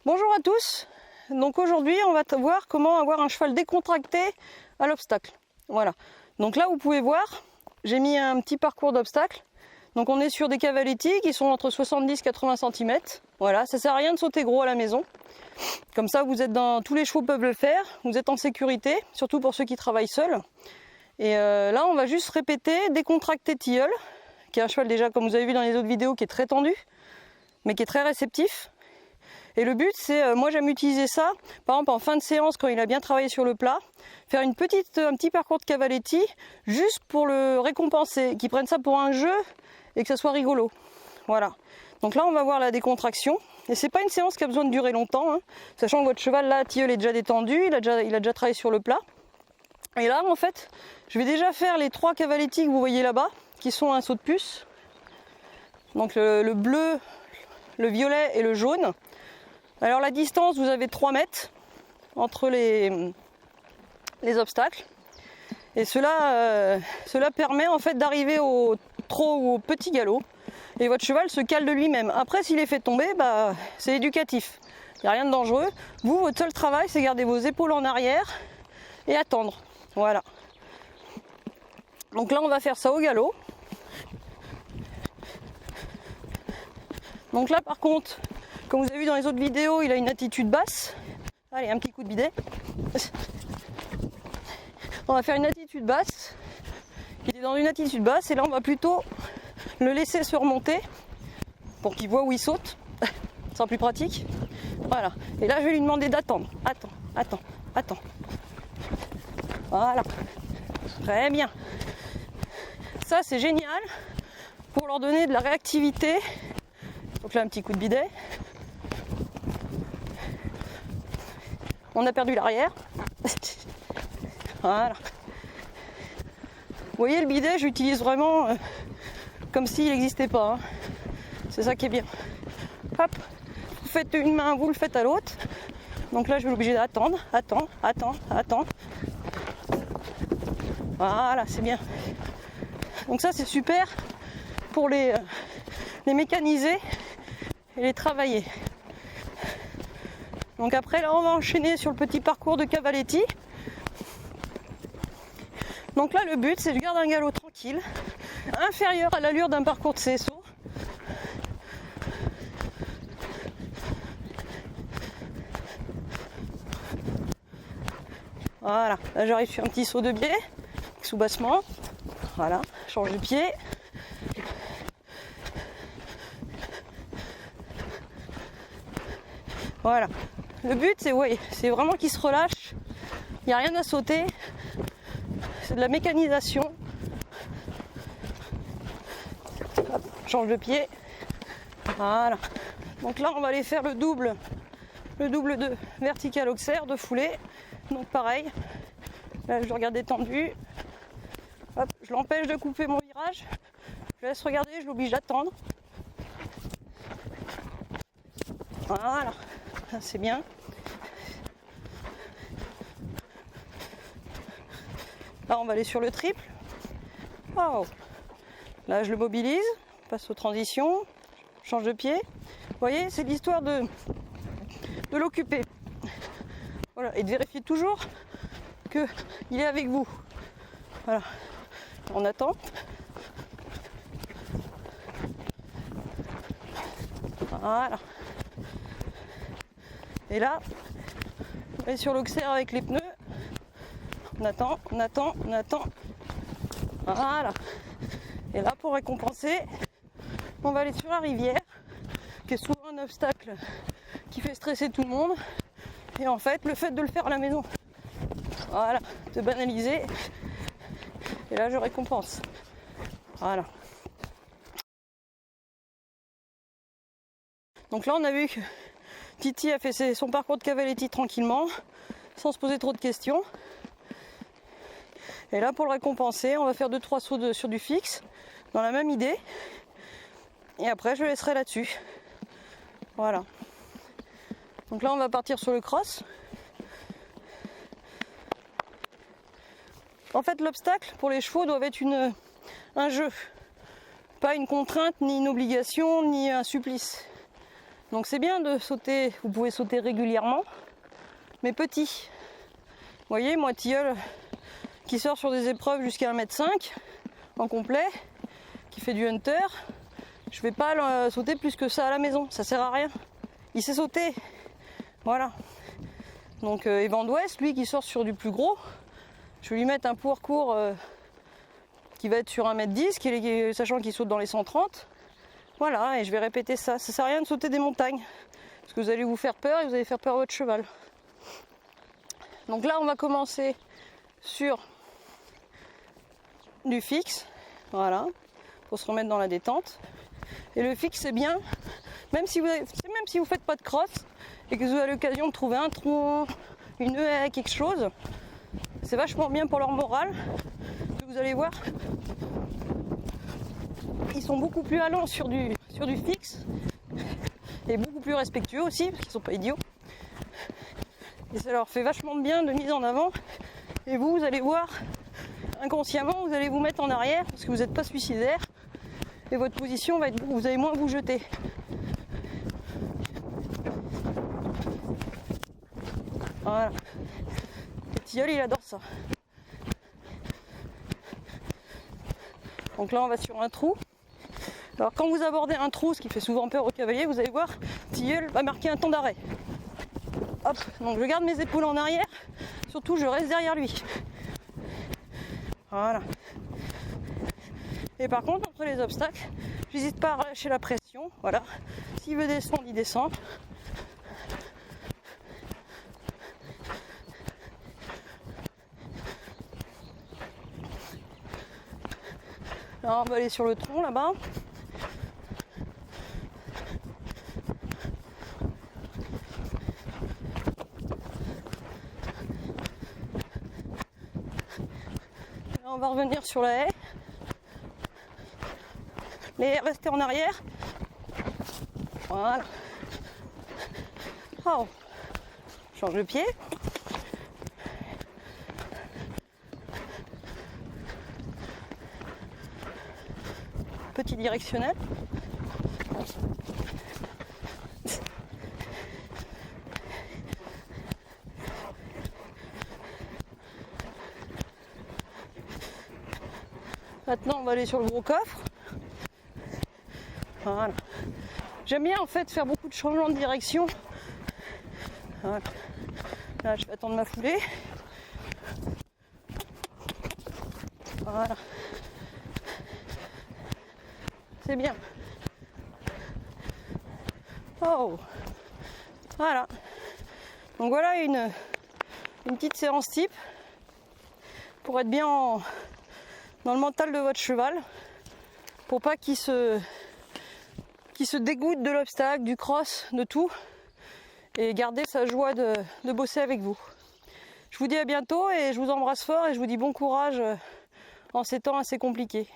Bonjour à tous. Donc aujourd'hui on va voir comment avoir un cheval décontracté à l'obstacle. Voilà. Donc là vous pouvez voir, j'ai mis un petit parcours d'obstacle. Donc on est sur des cavaletti qui sont entre 70 et 80 cm. Voilà, ça sert à rien de sauter gros à la maison. Comme ça vous êtes dans, tous les chevaux peuvent le faire, vous êtes en sécurité, surtout pour ceux qui travaillent seuls. Et là on va juste répéter décontracté tilleul, qui est un cheval déjà comme vous avez vu dans les autres vidéos qui est très tendu, mais qui est très réceptif. Et le but c'est, moi j'aime utiliser ça, par exemple en fin de séance quand il a bien travaillé sur le plat, faire un petit parcours de cavaletti, juste pour le récompenser, qu'il prenne ça pour un jeu et que ça soit rigolo. Voilà. Donc là on va voir la décontraction, et c'est pas une séance qui a besoin de durer longtemps, hein, sachant que votre cheval là, tilleul est déjà détendu, il a déjà travaillé sur le plat. Et là en fait, je vais déjà faire les 3 cavaletti que vous voyez là-bas, qui sont un saut de puce. Donc le bleu, le violet et le jaune. Alors la distance, vous avez 3 mètres entre les obstacles. Et cela permet en fait d'arriver au petit galop. Et votre cheval se cale de lui-même. Après, s'il est fait tomber, c'est éducatif. Il n'y a rien de dangereux. Vous, votre seul travail, c'est garder vos épaules en arrière et attendre. Voilà. Donc là, on va faire ça au galop. Donc là, par contre, comme vous avez vu dans les autres vidéos, il a une attitude basse. Allez, un petit coup de bidet. On va faire une attitude basse. Il est dans une attitude basse et là, on va plutôt le laisser se remonter pour qu'il voit où il saute. Ce sera plus pratique. Voilà. Et là, je vais lui demander d'attendre. Attends. Voilà. Très bien. Ça, c'est génial pour leur donner de la réactivité. Donc là, un petit coup de bidet. On a perdu l'arrière. Voilà. Vous voyez, le bidet, j'utilise vraiment comme s'il n'existait pas. Hein. C'est ça qui est bien. Hop, vous faites une main, vous le faites à l'autre. Donc là, je vais l'obliger d'attendre. Attends. Voilà, c'est bien. Donc ça, c'est super pour les mécaniser et les travailler. Donc après, là, on va enchaîner sur le petit parcours de cavaletti. Donc là, le but, c'est de garder un galop tranquille, inférieur à l'allure d'un parcours de CSO. Voilà, là j'arrive sur un petit saut de biais, sous-bassement. Voilà, change de pied. Voilà. Le but, c'est vraiment qu'il se relâche. Il n'y a rien à sauter. C'est de la mécanisation. Hop, change de pied. Voilà. Donc là, on va aller faire le double de vertical auxerre, de foulée. Donc pareil. Là, je le regarde détendu. Hop, je l'empêche de couper mon virage. Je laisse regarder, je l'oblige d'attendre. Voilà. C'est bien. Là, on va aller sur le triple. Wow. Là, je le mobilise, passe aux transitions, change de pied. Vous voyez, c'est l'histoire de l'occuper. Voilà, et de vérifier toujours qu'il est avec vous. Voilà. On attend. Voilà. Et là, on est sur l'auxerre avec les pneus. On attend. Voilà. Et là, pour récompenser, on va aller sur la rivière, qui est souvent un obstacle qui fait stresser tout le monde. Et en fait, le fait de le faire à la maison, voilà, de banaliser. Et là, je récompense. Voilà. Donc là, on a vu que Titi a fait son parcours de cavaletti tranquillement, sans se poser trop de questions. Et là, pour le récompenser, on va faire 2-3 sauts sur du fixe, dans la même idée. Et après, je le laisserai là-dessus. Voilà. Donc là, on va partir sur le cross. En fait, l'obstacle pour les chevaux doit être un jeu. Pas une contrainte, ni une obligation, ni un supplice. Donc c'est bien de sauter, vous pouvez sauter régulièrement, mais petit. Vous voyez, moi tilleul qui sort sur des épreuves jusqu'à 1,5 m en complet, qui fait du hunter, je vais pas sauter plus que ça à la maison, ça sert à rien. Il sait sauter, voilà. Donc Evan d'Ouest, lui qui sort sur du plus gros, je vais lui mettre un parcours qui va être sur 1,10 m, sachant qu'il saute dans les 130. Voilà, et je vais répéter ça. Ça sert à rien de sauter des montagnes, parce que vous allez vous faire peur et vous allez faire peur à votre cheval. Donc là, on va commencer sur du fixe, voilà, pour se remettre dans la détente. Et le fixe, c'est bien, même si vous faites pas de crosse et que vous avez l'occasion de trouver un tronc, une haie, quelque chose, c'est vachement bien pour leur morale. Vous allez voir, ils sont beaucoup plus allants sur du fixe et beaucoup plus respectueux aussi, parce qu'ils sont pas idiots. Et ça leur fait vachement de bien de mise en avant. Et vous allez voir, inconsciemment, vous allez vous mettre en arrière parce que vous n'êtes pas suicidaire et votre position va être, vous allez moins vous jeter. Voilà. Le tilleul, il adore ça. Donc là, on va sur un trou. Alors quand vous abordez un trou, ce qui fait souvent peur aux cavaliers, vous allez voir, tilleul va marquer un temps d'arrêt. Hop, donc je garde mes épaules en arrière, surtout je reste derrière lui. Voilà. Et par contre, entre les obstacles, j'hésite pas à relâcher la pression. Voilà. S'il veut descendre, il descend. Là, on va aller sur le tronc là-bas. Là, on va revenir sur la haie. Mais restez en arrière. Voilà. Oh. Change de pied. Petit directionnel. Maintenant, on va aller sur le gros coffre. Voilà. J'aime bien en fait faire beaucoup de changements de direction. Voilà. Là, je vais attendre ma foulée. Voilà. C'est bien. Oh. Voilà. Donc voilà une petite séance type pour être bien dans le mental de votre cheval, pour pas qu'il se dégoûte de l'obstacle, du cross, de tout, et garder sa joie de bosser avec vous. Je vous dis à bientôt et je vous embrasse fort et je vous dis bon courage en ces temps assez compliqués.